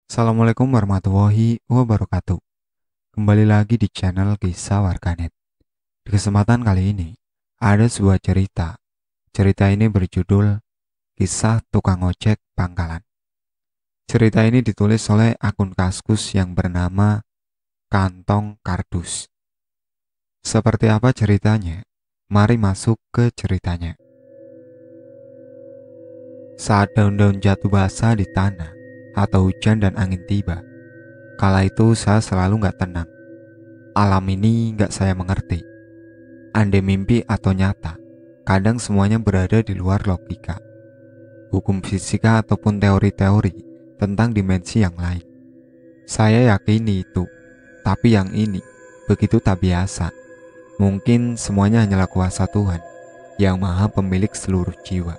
Assalamualaikum warahmatullahi wabarakatuh. Kembali lagi di channel Kisah Warganet. Di kesempatan kali ini, ada sebuah cerita. Cerita ini berjudul Kisah Tukang Ojek Pangkalan. Cerita ini ditulis oleh akun Kaskus yang bernama Kantong Kardus. Seperti apa ceritanya? Mari masuk ke ceritanya. Saat daun-daun jatuh basah di tanah atau hujan dan angin tiba, kala itu saya selalu gak tenang. Alam ini gak saya mengerti. Andai mimpi atau nyata, kadang semuanya berada di luar logika. Hukum fisika ataupun teori-teori tentang dimensi yang lain. Saya yakini itu, tapi yang ini begitu tak biasa. Mungkin semuanya hanyalah kuasa Tuhan yang maha pemilik seluruh jiwa.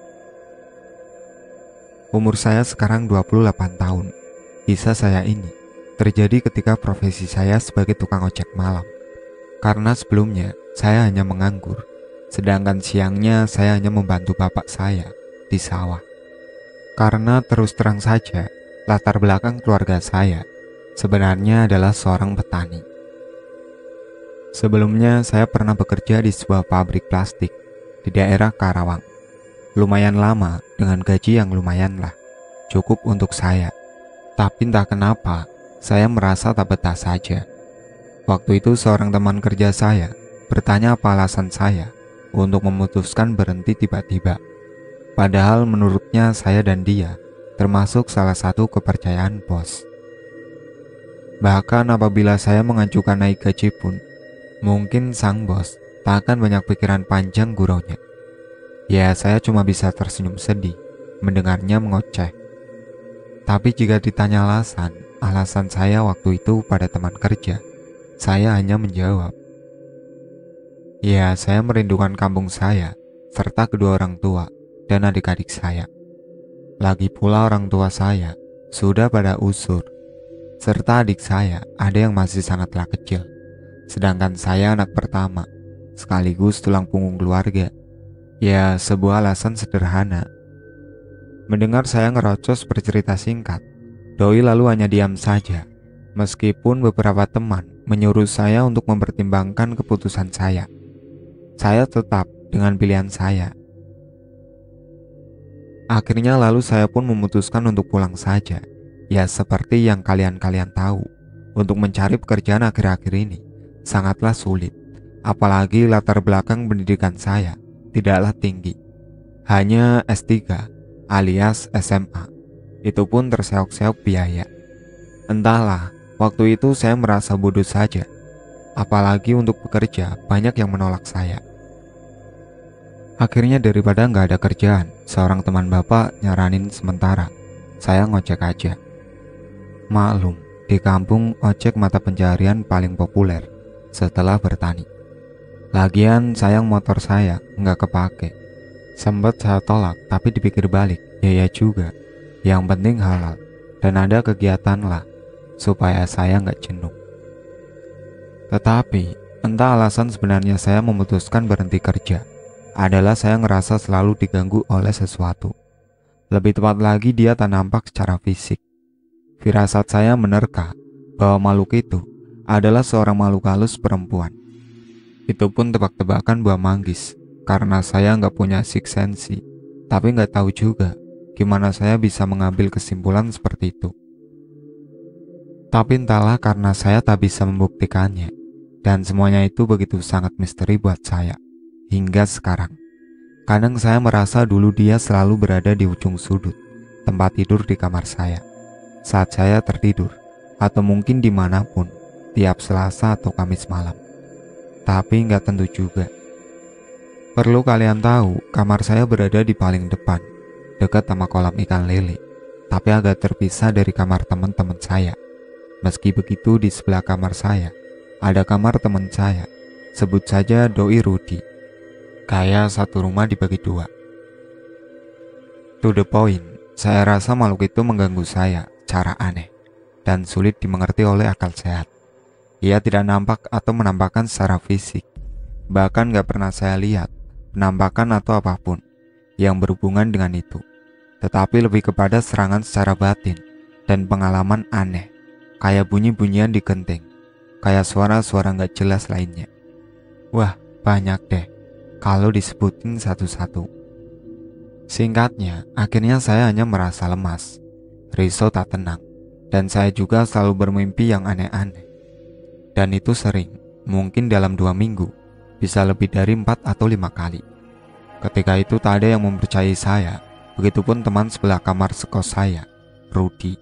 Umur saya sekarang 28 tahun. Kisah saya ini terjadi ketika profesi saya sebagai tukang ojek malam. Karena sebelumnya saya hanya menganggur, sedangkan siangnya saya hanya membantu bapak saya di sawah. Karena terus terang saja, latar belakang keluarga saya sebenarnya adalah seorang petani. Sebelumnya saya pernah bekerja di sebuah pabrik plastik di daerah Karawang. Lumayan lama dengan gaji yang lumayan lah, cukup untuk saya. Tapi entah kenapa, saya merasa tak betah saja. Waktu itu seorang teman kerja saya bertanya apa alasan saya untuk memutuskan berhenti tiba-tiba. Padahal menurutnya saya dan dia termasuk salah satu kepercayaan bos. Bahkan apabila saya mengajukan naik gaji pun, mungkin sang bos tak akan banyak pikiran panjang guraunya. Ya, saya cuma bisa tersenyum sedih mendengarnya mengoceh. Tapi jika ditanya alasan saya waktu itu pada teman kerja, saya hanya menjawab, ya, saya merindukan kampung saya, serta kedua orang tua dan adik-adik saya. Lagi pula orang tua saya sudah pada usur, serta adik saya ada yang masih sangatlah kecil. Sedangkan saya anak pertama, sekaligus tulang punggung keluarga. Ya, sebuah alasan sederhana. Mendengar saya ngerocos bercerita singkat, doi lalu hanya diam saja. Meskipun beberapa teman menyuruh saya untuk mempertimbangkan keputusan saya tetap dengan pilihan saya. Akhirnya lalu saya pun memutuskan untuk pulang saja. Ya, seperti yang kalian-kalian tahu, untuk mencari pekerjaan akhir-akhir ini sangatlah sulit. Apalagi latar belakang pendidikan saya tidaklah tinggi, hanya S3 alias SMA. Itu pun terseok-seok biaya. Entahlah, waktu itu saya merasa bodoh saja. Apalagi untuk bekerja banyak yang menolak saya. Akhirnya daripada nggak ada kerjaan, seorang teman bapak nyaranin sementara saya ngojek aja. Maklum, di kampung ojek mata pencaharian paling populer setelah bertani. Lagian sayang motor saya nggak kepake. Sempat saya tolak, tapi dipikir balik, ya juga. Yang penting halal dan ada kegiatan lah, supaya saya nggak jenuh. Tetapi entah alasan sebenarnya saya memutuskan berhenti kerja adalah saya ngerasa selalu diganggu oleh sesuatu. Lebih tepat lagi dia tak nampak secara fisik. Firasat saya menerka bahwa makhluk itu adalah seorang makhluk halus perempuan. Itu pun tebak-tebakan buah manggis, karena saya nggak punya sixth sense, tapi nggak tahu juga gimana saya bisa mengambil kesimpulan seperti itu. Tapi entahlah, karena saya tak bisa membuktikannya, dan semuanya itu begitu sangat misteri buat saya, hingga sekarang. Kadang saya merasa dulu dia selalu berada di ujung sudut tempat tidur di kamar saya, saat saya tertidur, atau mungkin dimanapun, tiap Selasa atau Kamis malam. Tapi nggak tentu juga. Perlu kalian tahu, kamar saya berada di paling depan, dekat sama kolam ikan lele, tapi agak terpisah dari kamar teman-teman saya. Meski begitu, di sebelah kamar saya ada kamar teman saya, sebut saja Doi Rudi. Kayak satu rumah dibagi dua. To the point, saya rasa makhluk itu mengganggu saya cara aneh dan sulit dimengerti oleh akal sehat. Ia tidak nampak atau menampakkan secara fisik. Bahkan gak pernah saya lihat penampakan atau apapun yang berhubungan dengan itu. Tetapi lebih kepada serangan secara batin dan pengalaman aneh, kayak bunyi-bunyian di genting, kayak suara-suara gak jelas lainnya. Wah, banyak deh kalau disebutin satu-satu. Singkatnya, akhirnya saya hanya merasa lemas, risau tak tenang, dan saya juga selalu bermimpi yang aneh-aneh. Dan itu sering, mungkin dalam 2 minggu, bisa lebih dari 4 atau 5 kali. Ketika itu tak ada yang mempercayai saya, begitupun teman sebelah kamar sekos saya, Rudy.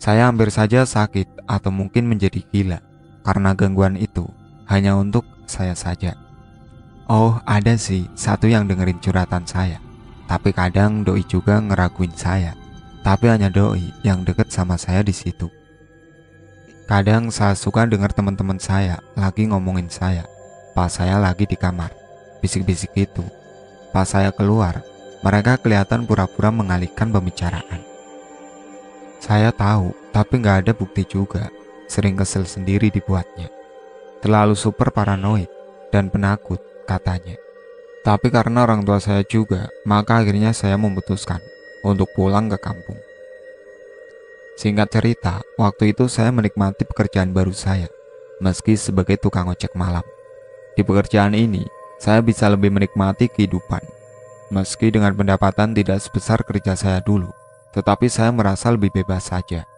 Saya hampir saja sakit atau mungkin menjadi gila, karena gangguan itu hanya untuk saya saja. Oh, ada sih satu yang dengerin curhatan saya, tapi kadang doi juga ngeraguin saya, tapi hanya doi yang deket sama saya di situ. Kadang saya suka dengar teman-teman saya lagi ngomongin saya pas saya lagi di kamar, bisik-bisik gitu. Pas saya keluar, mereka kelihatan pura-pura mengalihkan pembicaraan. Saya tahu, tapi gak ada bukti juga. Sering kesel sendiri dibuatnya. Terlalu super paranoid dan penakut katanya. Tapi karena orang tua saya juga, maka akhirnya saya memutuskan untuk pulang ke kampung. Singkat cerita, waktu itu saya menikmati pekerjaan baru saya, meski sebagai tukang ojek malam. Di pekerjaan ini, saya bisa lebih menikmati kehidupan. Meski dengan pendapatan tidak sebesar kerja saya dulu, tetapi saya merasa lebih bebas saja.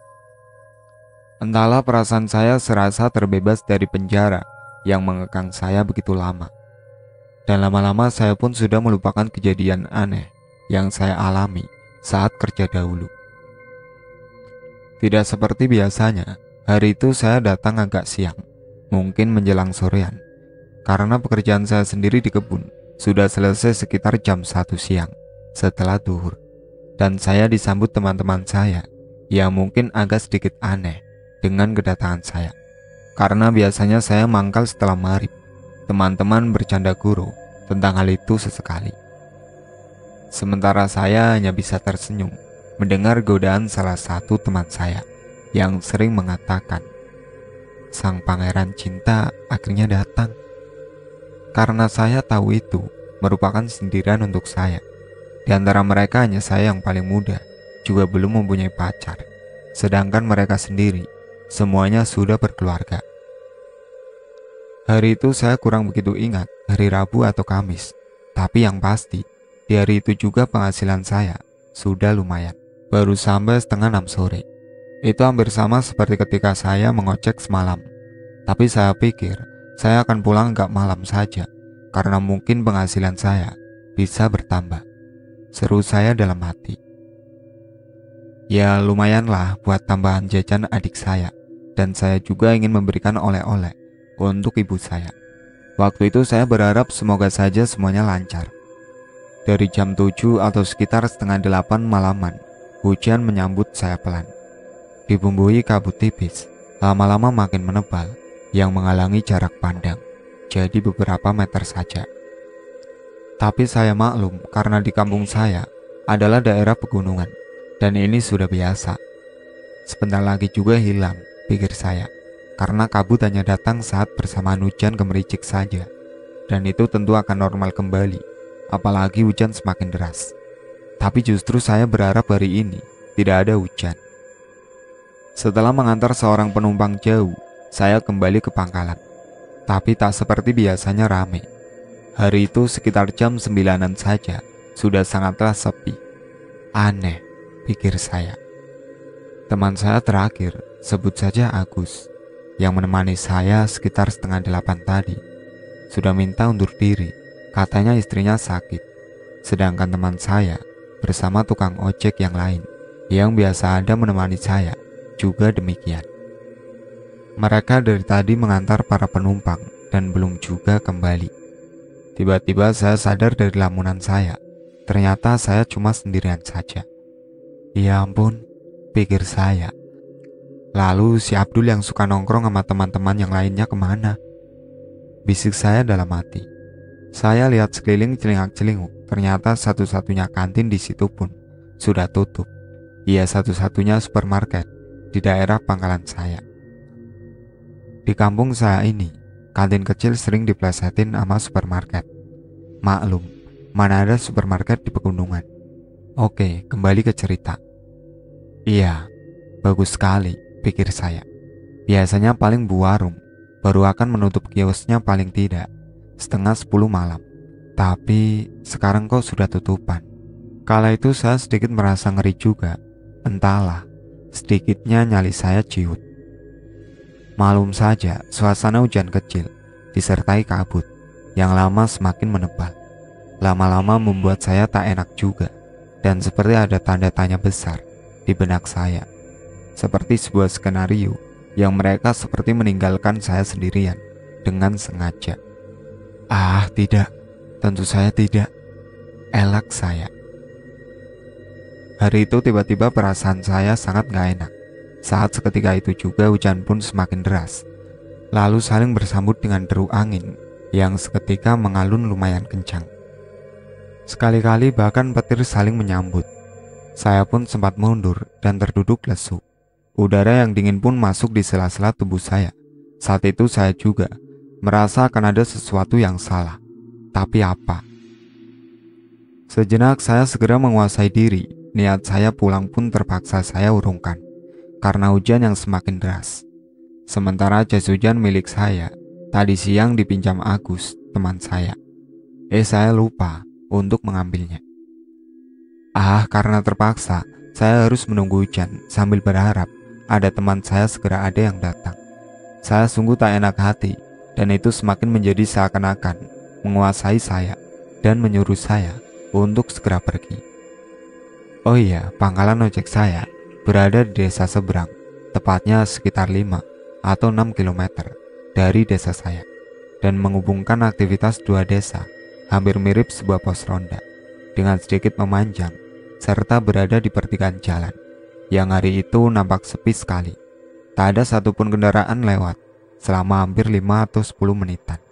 Entahlah, perasaan saya serasa terbebas dari penjara yang mengekang saya begitu lama. Dan lama-lama saya pun sudah melupakan kejadian aneh yang saya alami saat kerja dahulu. Tidak seperti biasanya, hari itu saya datang agak siang, mungkin menjelang sorean. Karena pekerjaan saya sendiri di kebun sudah selesai sekitar jam 1 siang setelah duhur. Dan saya disambut teman-teman saya yang mungkin agak sedikit aneh dengan kedatangan saya. Karena biasanya saya mangkal setelah maghrib. Teman-teman bercanda gurau tentang hal itu sesekali. Sementara saya hanya bisa tersenyum mendengar godaan salah satu teman saya yang sering mengatakan, sang pangeran cinta akhirnya datang. Karena saya tahu itu merupakan sindiran untuk saya. Di antara mereka hanya saya yang paling muda, juga belum mempunyai pacar. Sedangkan mereka sendiri, semuanya sudah berkeluarga. Hari itu saya kurang begitu ingat hari Rabu atau Kamis. Tapi yang pasti, di hari itu juga penghasilan saya sudah lumayan. Baru sampai setengah 6 sore. Itu hampir sama seperti ketika saya mengocek semalam. Tapi saya pikir, saya akan pulang gak malam saja, karena mungkin penghasilan saya bisa bertambah. Seru saya dalam hati. Ya lumayanlah buat tambahan jajan adik saya. Dan saya juga ingin memberikan oleh-oleh untuk ibu saya. Waktu itu saya berharap semoga saja semuanya lancar. Dari jam 7 atau sekitar setengah 8 malaman, hujan menyambut saya pelan. Dibumbui kabut tipis, lama-lama makin menebal, yang menghalangi jarak pandang. Jadi beberapa meter saja. Tapi saya maklum karena di kampung saya adalah daerah pegunungan dan ini sudah biasa. Sebentar lagi juga hilang, pikir saya, karena kabut hanya datang saat bersamaan hujan gemericik saja. Dan itu tentu akan normal kembali, apalagi hujan semakin deras. Tapi justru saya berharap hari ini tidak ada hujan. Setelah mengantar seorang penumpang jauh, saya kembali ke pangkalan. Tapi tak seperti biasanya ramai. Hari itu sekitar jam 9-an saja, sudah sangatlah sepi. Aneh, pikir saya. Teman saya terakhir, sebut saja Agus, yang menemani saya sekitar setengah 8 tadi, sudah minta undur diri, katanya istrinya sakit. Sedangkan teman saya bersama tukang ojek yang lain, yang biasa ada menemani saya, juga demikian. Mereka dari tadi mengantar para penumpang dan belum juga kembali. Tiba-tiba saya sadar dari lamunan saya. Ternyata saya cuma sendirian saja. Ya ampun, pikir saya. Lalu si Abdul yang suka nongkrong sama teman-teman yang lainnya kemana? Bisik saya dalam hati. Saya lihat sekeliling celingak-celinguk. Ternyata satu-satunya kantin di situ pun sudah tutup. Iya, satu-satunya supermarket di daerah pangkalan saya. Di kampung saya ini, kantin kecil sering diplesetin sama supermarket. Maklum, mana ada supermarket di pegunungan. Oke, kembali ke cerita. Iya, bagus sekali, pikir saya. Biasanya paling Bu Warung baru akan menutup kiosnya paling tidak setengah 10 malam. Tapi sekarang kok sudah tutupan. Kala itu saya sedikit merasa ngeri juga. Entahlah, sedikitnya nyali saya ciut. Malum saja, suasana hujan kecil disertai kabut yang lama semakin menebal. Lama-lama membuat saya tak enak juga, dan seperti ada tanda tanya besar di benak saya. Seperti sebuah skenario yang mereka seperti meninggalkan saya sendirian dengan sengaja. Ah, tidak, tentu saya tidak. Elak saya. Hari itu tiba-tiba perasaan saya sangat gak enak. Saat seketika itu juga hujan pun semakin deras. Lalu saling bersambut dengan deru angin yang seketika mengalun lumayan kencang. Sekali-kali bahkan petir saling menyambut. Saya pun sempat mundur dan terduduk lesu. Udara yang dingin pun masuk di sela-sela tubuh saya. Saat itu saya juga merasa akan ada sesuatu yang salah. Tapi apa? Sejenak saya segera menguasai diri. Niat saya pulang pun terpaksa saya urungkan karena hujan yang semakin deras. Sementara jas hujan milik saya tadi siang dipinjam Agus, teman saya. Saya lupa untuk mengambilnya. Karena terpaksa saya harus menunggu hujan sambil berharap ada teman saya segera ada yang datang. Saya sungguh tak enak hati, dan itu semakin menjadi seakan-akan menguasai saya dan menyuruh saya untuk segera pergi. Oh iya, pangkalan ojek saya berada di desa seberang, tepatnya sekitar 5 atau 6 kilometer dari desa saya, dan menghubungkan aktivitas dua desa, hampir mirip sebuah pos ronda, dengan sedikit memanjang, serta berada di pertigaan jalan, yang hari itu nampak sepi sekali. Tak ada satupun kendaraan lewat, selama hampir 5 atau 10 menitan,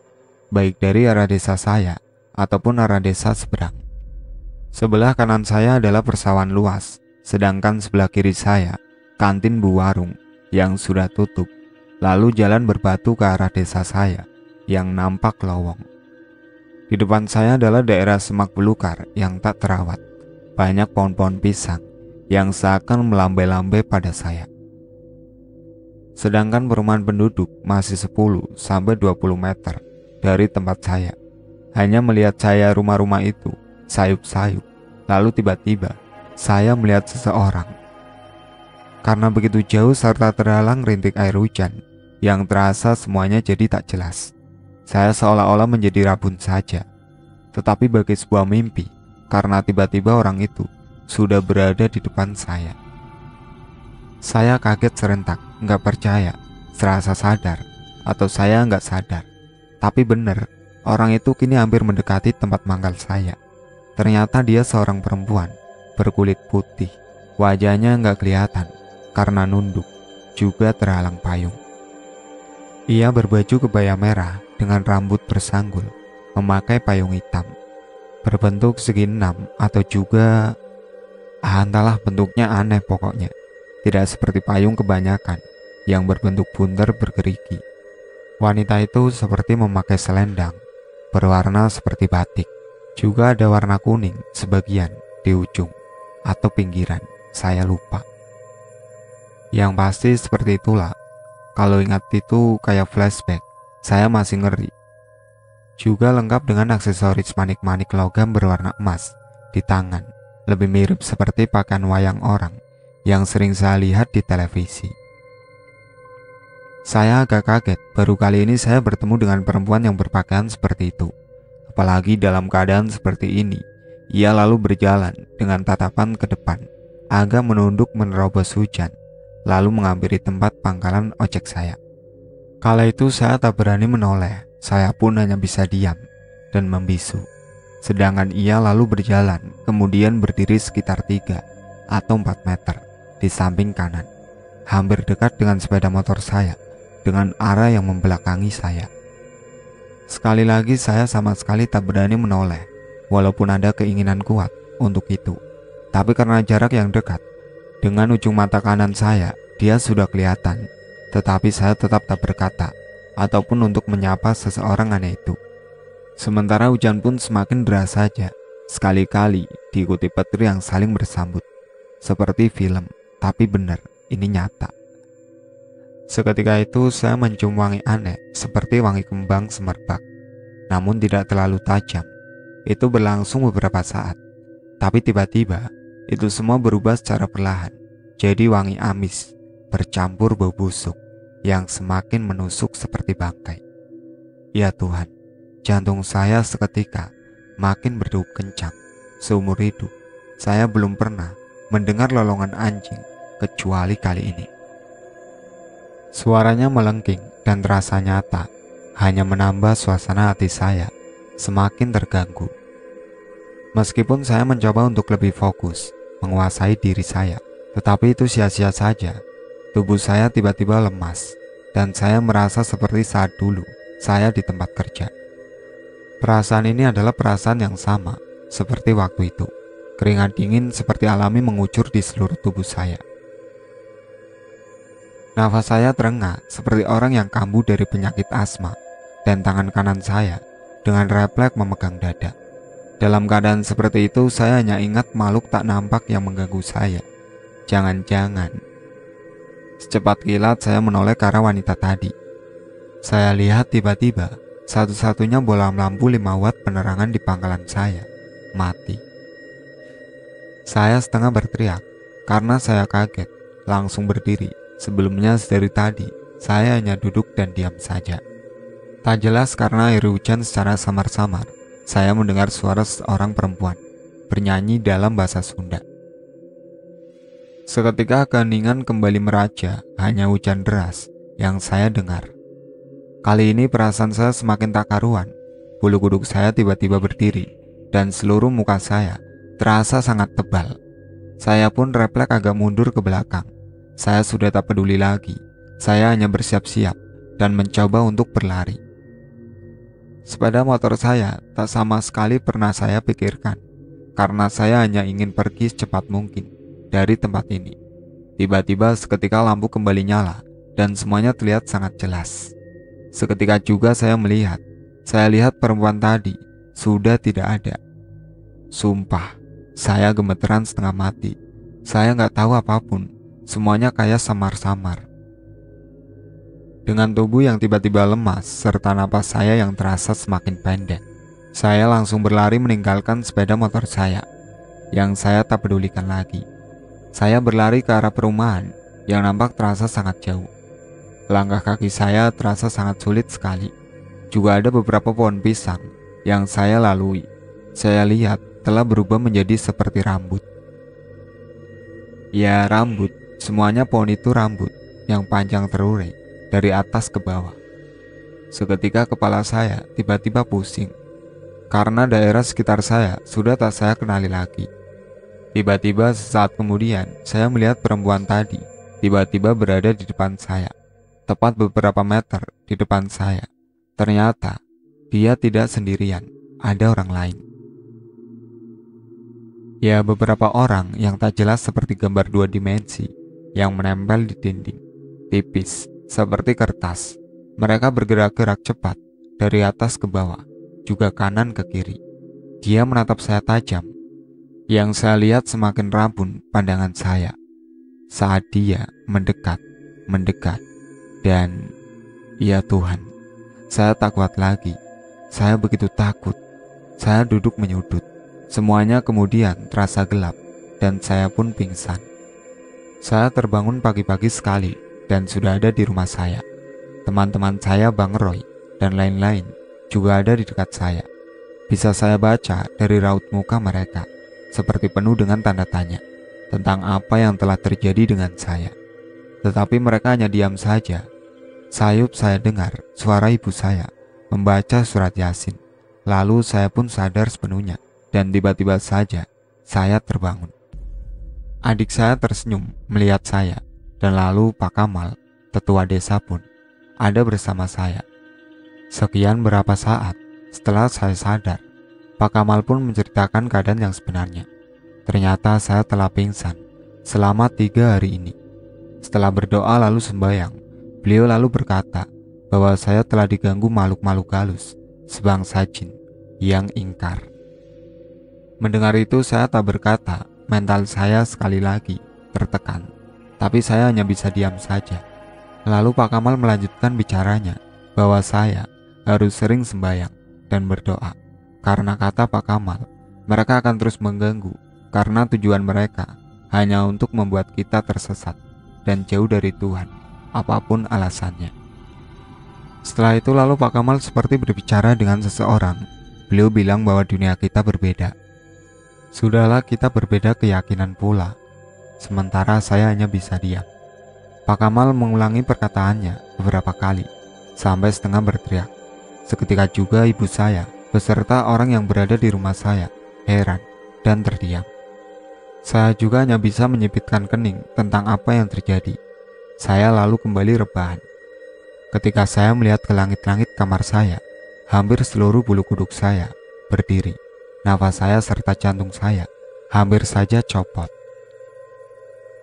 baik dari arah desa saya, ataupun arah desa seberang. Sebelah kanan saya adalah persawahan luas, sedangkan sebelah kiri saya, kantin Bu Warung yang sudah tutup, lalu jalan berbatu ke arah desa saya yang nampak lowong. Di depan saya adalah daerah semak belukar yang tak terawat, banyak pohon-pohon pisang yang seakan melambai-lambai pada saya. Sedangkan perumahan penduduk masih 10-20 meter dari tempat saya. Hanya melihat saya rumah-rumah itu sayup-sayup, lalu tiba-tiba saya melihat seseorang. Karena begitu jauh serta terhalang rintik air hujan yang terasa semuanya jadi tak jelas, saya seolah-olah menjadi rabun saja. Tetapi bagi sebuah mimpi, karena tiba-tiba orang itu sudah berada di depan saya. Saya kaget serentak, nggak percaya, serasa sadar, atau saya nggak sadar. Tapi benar, orang itu kini hampir mendekati tempat mangkal saya. Ternyata dia seorang perempuan berkulit putih, wajahnya nggak kelihatan karena nunduk, juga terhalang payung. Ia berbaju kebaya merah dengan rambut bersanggul, memakai payung hitam, berbentuk segi 6 atau juga entahlah, bentuknya aneh pokoknya. Tidak seperti payung kebanyakan yang berbentuk bundar bergerigi. Wanita itu seperti memakai selendang berwarna seperti batik. Juga ada warna kuning sebagian di ujung atau pinggiran, saya lupa. Yang pasti seperti itulah. Kalau ingat itu kayak flashback, saya masih ngeri. Juga lengkap dengan aksesoris manik-manik logam berwarna emas di tangan, lebih mirip seperti pakaian wayang orang yang sering saya lihat di televisi. Saya agak kaget, baru kali ini saya bertemu dengan perempuan yang berpakaian seperti itu. Apalagi dalam keadaan seperti ini, ia lalu berjalan dengan tatapan ke depan, agak menunduk menerobos hujan, lalu menghampiri tempat pangkalan ojek saya. Kala itu saya tak berani menoleh, saya pun hanya bisa diam dan membisu. Sedangkan ia lalu berjalan, kemudian berdiri sekitar 3 atau 4 meter di samping kanan, hampir dekat dengan sepeda motor saya, dengan arah yang membelakangi saya. Sekali lagi saya sama sekali tak berani menoleh, walaupun ada keinginan kuat untuk itu. Tapi karena jarak yang dekat, dengan ujung mata kanan saya, dia sudah kelihatan. Tetapi saya tetap tak berkata, ataupun untuk menyapa seseorang aneh itu. Sementara hujan pun semakin deras saja, sekali-kali diikuti petir yang saling bersambut. Seperti film tapi benar, ini nyata. Seketika itu saya mencium wangi aneh seperti wangi kembang semerbak, namun tidak terlalu tajam. Itu berlangsung beberapa saat, tapi tiba-tiba itu semua berubah secara perlahan, jadi wangi amis bercampur bau busuk yang semakin menusuk seperti bangkai. Ya Tuhan, jantung saya seketika makin berdegup kencang. Seumur hidup, saya belum pernah mendengar lolongan anjing kecuali kali ini. Suaranya melengking dan terasa nyata, hanya menambah suasana hati saya semakin terganggu. Meskipun saya mencoba untuk lebih fokus, menguasai diri saya, tetapi itu sia-sia saja. Tubuh saya tiba-tiba lemas, dan saya merasa seperti saat dulu saya di tempat kerja. Perasaan ini adalah perasaan yang sama seperti waktu itu. Keringat dingin seperti alami mengucur di seluruh tubuh saya. Nafas saya terengah seperti orang yang kambuh dari penyakit asma, dan tangan kanan saya dengan refleks memegang dada. Dalam keadaan seperti itu, saya hanya ingat makhluk tak nampak yang mengganggu saya. Jangan-jangan. Secepat kilat saya menoleh ke arah wanita tadi. Saya lihat tiba-tiba satu-satunya bola lampu 5 watt penerangan di pangkalan saya mati. Saya setengah berteriak karena saya kaget, langsung berdiri. Sebelumnya dari tadi, saya hanya duduk dan diam saja. Tak jelas karena air hujan secara samar-samar, saya mendengar suara seorang perempuan bernyanyi dalam bahasa Sunda. Seketika keheningan kembali meraja, hanya hujan deras yang saya dengar. Kali ini perasaan saya semakin tak karuan. Bulu kuduk saya tiba-tiba berdiri, dan seluruh muka saya terasa sangat tebal. Saya pun refleks agak mundur ke belakang. Saya sudah tak peduli lagi. Saya hanya bersiap-siap dan mencoba untuk berlari. Sepeda motor saya tak sama sekali pernah saya pikirkan, karena saya hanya ingin pergi secepat mungkin dari tempat ini. Tiba-tiba seketika lampu kembali nyala dan semuanya terlihat sangat jelas. Seketika juga saya lihat perempuan tadi sudah tidak ada. Sumpah, saya gemeteran setengah mati. Saya nggak tahu apapun. Semuanya kayak samar-samar. Dengan tubuh yang tiba-tiba lemas serta napas saya yang terasa semakin pendek, saya langsung berlari meninggalkan sepeda motor saya yang saya tak pedulikan lagi. Saya berlari ke arah perumahan yang nampak terasa sangat jauh. Langkah kaki saya terasa sangat sulit sekali. Juga ada beberapa pohon pisang yang saya lalui. Saya lihat telah berubah menjadi seperti rambut. Ya, rambut. Semuanya pohon itu rambut yang panjang terurai dari atas ke bawah. Seketika kepala saya tiba-tiba pusing karena daerah sekitar saya sudah tak saya kenali lagi. Tiba-tiba sesaat kemudian saya melihat perempuan tadi tiba-tiba berada di depan saya, tepat beberapa meter di depan saya. Ternyata dia tidak sendirian, ada orang lain. Ya, beberapa orang yang tak jelas seperti gambar 2 dimensi yang menempel di dinding, tipis seperti kertas. Mereka bergerak-gerak cepat dari atas ke bawah, juga kanan ke kiri. Dia menatap saya tajam. Yang saya lihat semakin rabun pandangan saya saat dia mendekat, dan ya Tuhan, saya tak kuat lagi. Saya begitu takut. Saya duduk menyudut. Semuanya kemudian terasa gelap dan saya pun pingsan. Saya terbangun pagi-pagi sekali dan sudah ada di rumah saya. Teman-teman saya, Bang Roy, dan lain-lain juga ada di dekat saya. Bisa saya baca dari raut muka mereka, seperti penuh dengan tanda tanya tentang apa yang telah terjadi dengan saya. Tetapi mereka hanya diam saja. Sayup saya dengar suara ibu saya membaca surat Yasin. Lalu saya pun sadar sepenuhnya dan tiba-tiba saja saya terbangun. Adik saya tersenyum melihat saya, dan lalu Pak Kamal, tetua desa pun, ada bersama saya. Sekian berapa saat setelah saya sadar, Pak Kamal pun menceritakan keadaan yang sebenarnya. Ternyata saya telah pingsan selama 3 hari ini. Setelah berdoa lalu sembahyang, beliau lalu berkata bahwa saya telah diganggu makhluk-makhluk halus sebangsa jin yang ingkar. Mendengar itu saya tak berkata. Mental saya sekali lagi tertekan tapi saya hanya bisa diam saja. Lalu Pak Kamal melanjutkan bicaranya bahwa saya harus sering sembahyang dan berdoa. Karena kata Pak Kamal, mereka akan terus mengganggu karena tujuan mereka hanya untuk membuat kita tersesat dan jauh dari Tuhan, apapun alasannya. Setelah itu lalu Pak Kamal seperti berbicara dengan seseorang. Beliau bilang bahwa dunia kita berbeda. Sudahlah, kita berbeda keyakinan pula. Sementara saya hanya bisa diam. Pak Kamal mengulangi perkataannya beberapa kali, sampai setengah berteriak. Seketika juga ibu saya, beserta orang yang berada di rumah saya, heran dan terdiam. Saya juga hanya bisa menyipitkan kening tentang apa yang terjadi. Saya lalu kembali rebahan. Ketika saya melihat ke langit-langit kamar saya, hampir seluruh bulu kuduk saya berdiri. Nafas saya serta jantung saya hampir saja copot.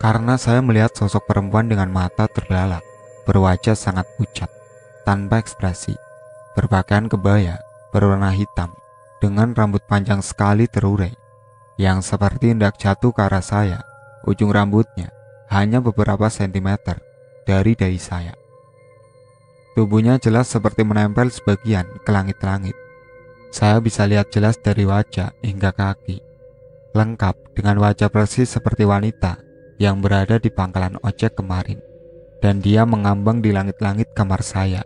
Karena saya melihat sosok perempuan dengan mata terbelalak, berwajah sangat pucat, tanpa ekspresi, berpakaian kebaya berwarna hitam, dengan rambut panjang sekali terurai, yang seperti hendak jatuh ke arah saya. Ujung rambutnya hanya beberapa sentimeter dari dahi saya. Tubuhnya jelas seperti menempel sebagian ke langit-langit. Saya bisa lihat jelas dari wajah hingga kaki, lengkap dengan wajah persis seperti wanita yang berada di pangkalan ojek kemarin, dan dia mengambang di langit-langit kamar saya.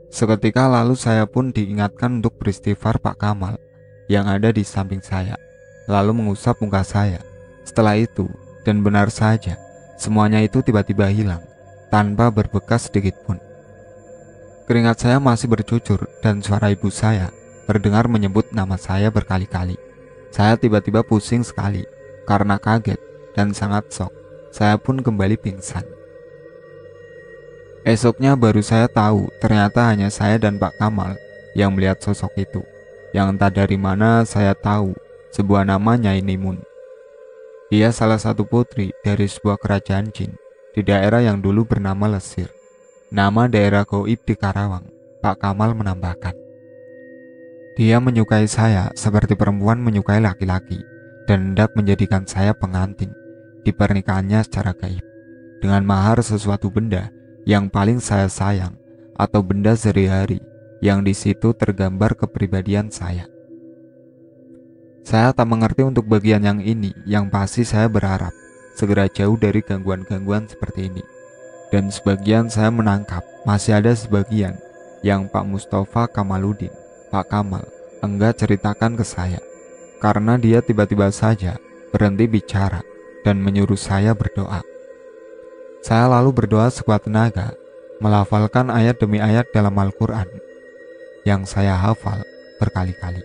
Seketika lalu saya pun diingatkan untuk beristighfar Pak Kamal yang ada di samping saya, lalu mengusap muka saya. Setelah itu, dan benar saja, semuanya itu tiba-tiba hilang, tanpa berbekas sedikit pun. Keringat saya masih bercucur dan suara ibu saya terdengar menyebut nama saya berkali-kali. Saya tiba-tiba pusing sekali karena kaget dan sangat shock. Saya pun kembali pingsan. Esoknya baru saya tahu ternyata hanya saya dan Pak Kamal yang melihat sosok itu. Yang entah dari mana saya tahu sebuah nama Nyai Nimun. Dia salah satu putri dari sebuah kerajaan jin di daerah yang dulu bernama Lesir. Nama daerah gaib di Karawang, Pak Kamal menambahkan. Dia menyukai saya seperti perempuan menyukai laki-laki dan hendak menjadikan saya pengantin di pernikahannya secara gaib dengan mahar sesuatu benda yang paling saya sayang atau benda sehari-hari yang di situ tergambar kepribadian saya. Saya tak mengerti untuk bagian yang ini, yang pasti saya berharap segera jauh dari gangguan-gangguan seperti ini. Dan sebagian saya menangkap masih ada sebagian yang Pak Mustafa Kamaluddin, Pak Kamal, enggak ceritakan ke saya. Karena dia tiba-tiba saja berhenti bicara dan menyuruh saya berdoa. Saya lalu berdoa sekuat tenaga, melafalkan ayat demi ayat dalam Al-Quran yang saya hafal berkali-kali.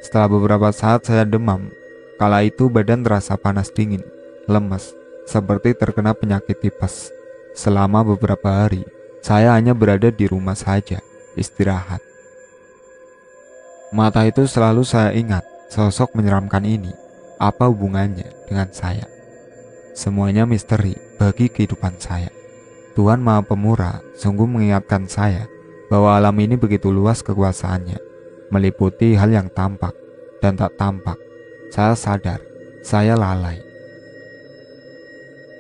Setelah beberapa saat saya demam. Kala itu badan terasa panas dingin, lemes, seperti terkena penyakit tipes. Selama beberapa hari, saya hanya berada di rumah saja, istirahat. Mata itu selalu saya ingat, sosok menyeramkan ini, apa hubungannya dengan saya? Semuanya misteri bagi kehidupan saya. Tuhan Maha Pemurah sungguh mengingatkan saya bahwa alam ini begitu luas kekuasaannya, meliputi hal yang tampak dan tak tampak. Saya sadar, saya lalai.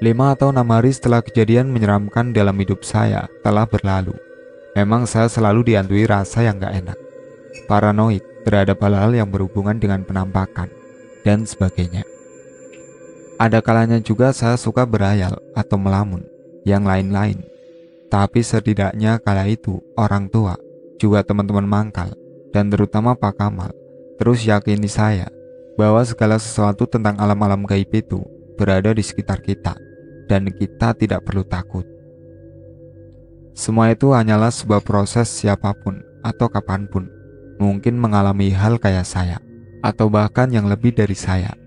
5 atau 6 hari setelah kejadian menyeramkan dalam hidup saya telah berlalu. Memang saya selalu dihantui rasa yang gak enak, paranoid terhadap hal-hal yang berhubungan dengan penampakan, dan sebagainya. Ada kalanya juga saya suka berhayal atau melamun, yang lain-lain. Tapi setidaknya kala itu orang tua, juga teman-teman mangkal, dan terutama Pak Kamal, terus yakini saya bahwa segala sesuatu tentang alam-alam gaib itu berada di sekitar kita, dan kita tidak perlu takut. Semua itu hanyalah sebuah proses siapapun atau kapanpun mungkin mengalami hal kayak saya, atau bahkan yang lebih dari saya.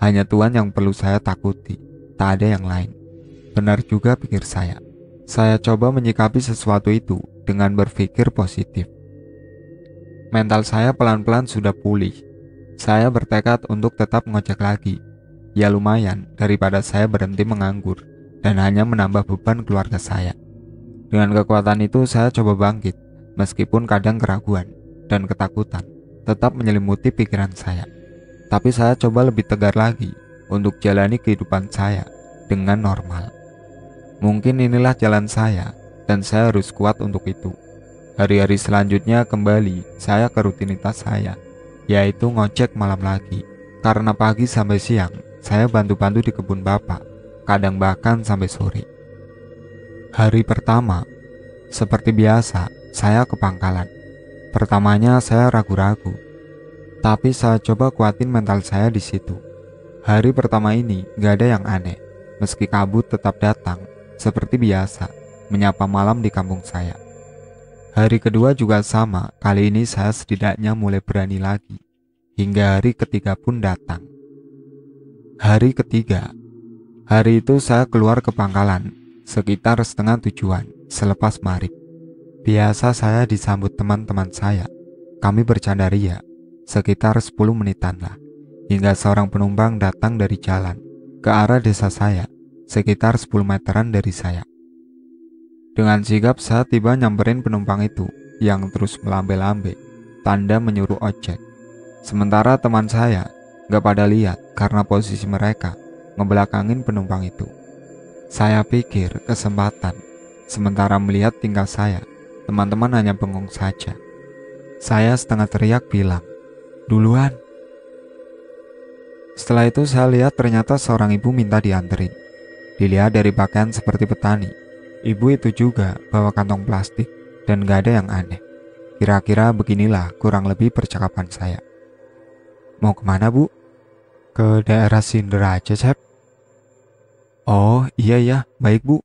Hanya Tuhan yang perlu saya takuti, tak ada yang lain. Benar juga pikir saya. Saya coba menyikapi sesuatu itu dengan berpikir positif. Mental saya pelan-pelan sudah pulih. Saya bertekad untuk tetap ngojek lagi. Ya lumayan daripada saya berhenti menganggur dan hanya menambah beban keluarga saya. Dengan kekuatan itu saya coba bangkit, meskipun kadang keraguan dan ketakutan tetap menyelimuti pikiran saya. Tapi saya coba lebih tegar lagi untuk jalani kehidupan saya dengan normal. Mungkin inilah jalan saya, dan saya harus kuat untuk itu. Hari-hari selanjutnya kembali saya ke rutinitas saya, yaitu ngojek malam lagi. Karena pagi sampai siang, saya bantu-bantu di kebun bapak, kadang bahkan sampai sore. Hari pertama, seperti biasa, saya ke pangkalan. Pertamanya saya ragu-ragu, tapi saya coba kuatin mental saya di situ. Hari pertama ini gak ada yang aneh, meski kabut tetap datang, seperti biasa, menyapa malam di kampung saya. Hari kedua juga sama, kali ini saya setidaknya mulai berani lagi, hingga hari ketiga pun datang. Hari ketiga, hari itu saya keluar ke pangkalan, sekitar setengah tujuan, selepas maghrib. Biasa saya disambut teman-teman saya, kami bercanda ria, sekitar 10 menitan lah, hingga seorang penumpang datang dari jalan, ke arah desa saya, sekitar 10 meteran dari saya. Dengan sigap saya tiba nyamperin penumpang itu, yang terus melambe-lambe, tanda menyuruh ojek. Sementara teman saya gak pada lihat karena posisi mereka ngebelakangin penumpang itu. Saya pikir kesempatan, sementara melihat tingkah saya, teman-teman hanya bengong saja. Saya setengah teriak bilang, "Duluan." Setelah itu saya lihat ternyata seorang ibu minta dianterin. Dilihat dari pakaian seperti petani, ibu itu juga bawa kantong plastik dan gak ada yang aneh. Kira-kira beginilah kurang lebih percakapan saya. "Mau kemana, Bu?" "Ke daerah Sinder aja, Cep." "Oh iya, baik Bu,